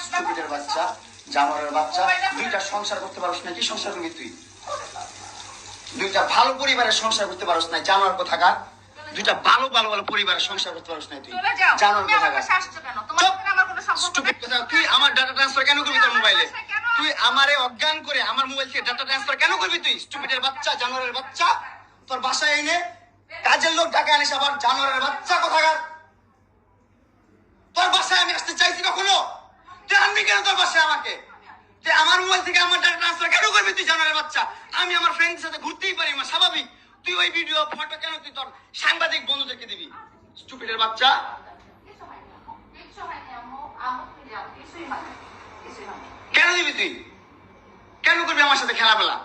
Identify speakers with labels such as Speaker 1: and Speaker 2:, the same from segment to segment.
Speaker 1: স্টুপিডের বাচ্চা, জানোয়ারের বাচ্চা। দুইটা সংসার করতে পারছ না, কি সংসার করবি তুই? দুইটা ভালো পরিবারের সংসার করতে পারছ না, জানোয়ার কোথাকার। দুইটা ভালো ভালো ভালো পরিবারের সংসার করতে পারছ না তুই, জানোয়ার কোথাকার। তুই আমার ডাটা ট্রান্সফার কেন করবি তোর মোবাইলে? তুই আমারে অজ্ঞান করে আমার মোবাইল থেকে ডাটা ট্রান্সফার কেন করবি তুই? স্টুপিডের বাচ্চা, জানোয়ারের বাচ্চা। তোর বাসায় এনে কাজের লোক ডাকা আনিস আবার, জানোয়ারের বাচ্চা কোথাকার। তোর বাসায় আমি আসতে চাইছি কখনো? তুই আনবি কেন তোর বাসায় আমাকে? তুই আমার মোবাইল থেকে আমার ডাটা ট্রান্সফার কেন করবি তুই, জানোয়ারের বাচ্চা? আমি আমার ফ্রেন্ডের সাথে ঘুরতেই পারি না, স্বাভাবিক। তুই ওই ভিডিও ফটো কেন তুই তোর সাংবাদিক বন্ধুদেরকে দিবি? স্টুপিডের বাচ্চা। কেন দিবি তুই? কেন করবি আমার সাথে খেলাবেলা?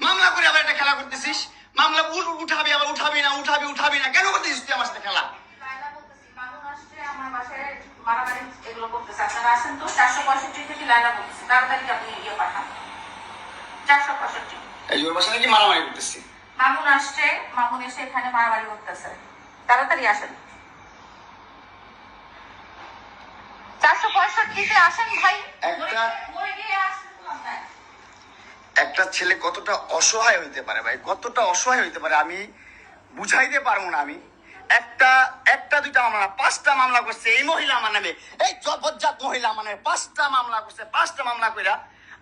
Speaker 1: মামলা করে আবার একটা খেলা করতেছিস। মামলা উঠাবি আবার উঠাবি না, কেন করতেছিস তুই আমার সাথে খেলা? এই ওর বাসা নাকি মারামারি করতেছি।
Speaker 2: মামুন আসছে, মামুন এসে এখানে মারামারি করতেছে, তাড়াতাড়ি আসেন। 465-তে আসেন ভাই।
Speaker 1: একটা ছেলে কতটা অসহায় হইতে পারে ভাই, কতটা অসহায় হইতে পারে আমি বুঝাইতে পারবো না। আমি একটা দুইটা মামলা 5টা মামলা করছে এই মহিলা আমার নামে, এই জবরজাত মহিলা আমার নামে 5টা মামলা করছে। 5টা মামলা কইরা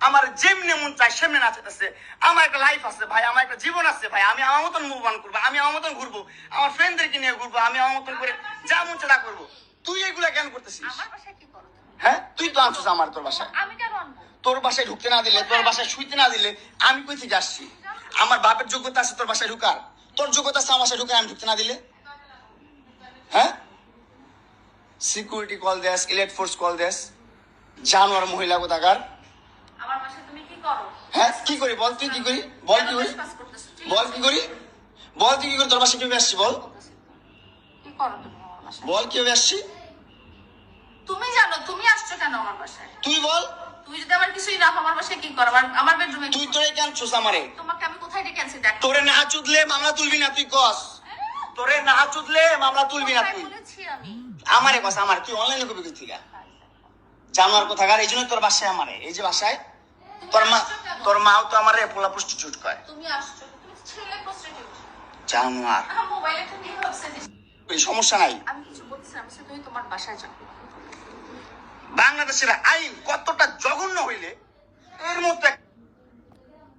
Speaker 1: আমার যেমনি মন চাই সেমনি নাচাতেছে। আমার একটা লাইফ আছে ভাই, আমার একটা জীবন আছে ভাই। আমি আমার মতন মুভ অন করবো, আমি আমার মতন ঘুরবো, আমার ফ্রেন্ডদেরকে নিয়ে ঘুরবো, আমি আমার মতন করে যা মন চাই তা করবো। তুই এগুলা কেন করতেছিস? হ্যাঁ, তুই তো আনছিস আমার তোর বাসায়।
Speaker 2: আমি কেন আনবো?
Speaker 1: তোর বাসায় ঢুকতে না দিলে, তোর বাসায় শুইতে না দিলে আমি কই থেকে আসছি? আমার বাপের যোগ্যতা আছে তোর বাসায় ঢুকার? তোর যোগ্যতা আছে আমার বাসায় ঢুকার আমি ঢুকতে না দিলে? হ্যাঁ, সিকিউরিটি কল দেস, ইলেট ফোর্স কল দেস, জানোয়ার মহিলা কোথাকার।
Speaker 2: আমার বাসায় তুমি কি করো?
Speaker 1: হ্যাঁ, কি করি বল? তুই কি করি বল? কি করি বল? কি করি বল? তুই কি করি? তোর বাসায় কিভাবে আসছি বল?
Speaker 2: কি করো তুমি আমার বাসায়?
Speaker 1: বল কিভাবে আসছি?
Speaker 2: তুমি জানো তুমি আসছো কেন আমার বাসায়?
Speaker 1: তুই বল।
Speaker 2: তুই যদি আমার কিছুই না আমার বাসায় কি করো? আমার বেডরুমে
Speaker 1: তুই তোরে কেন চুস আমারে?
Speaker 2: তোমাকে আমি কোথায় ডেকে আনছি দেখ।
Speaker 1: তোরে না চুদলে মামলা তুলবি না তুই কস? তোরে না চুদলে মামলা তুলবি না তুই?
Speaker 2: বলেছি আমি
Speaker 1: আমারে কস, আমার তুই অনলাইনে কবি কই থেকে জানোয়ার কোথাকার। এই জন্য তোর বাসায় আমারে, এই যে বাসায় তোর মাও তো আমারে পোলা প্রস্টিটিউট কয়।
Speaker 2: তুমি আসছো, তুমি ছেলে প্রস্টিটিউট
Speaker 1: জানোয়ার।
Speaker 2: মোবাইলে তুমি ভাবছে
Speaker 1: এই সমস্যা নাই।
Speaker 2: আমি কিছু বলছিলাম সে তুই তোমার বাসায় যাও।
Speaker 1: বাংলাদেশের আইন কতটা জঘন্য হইলে এর মধ্যে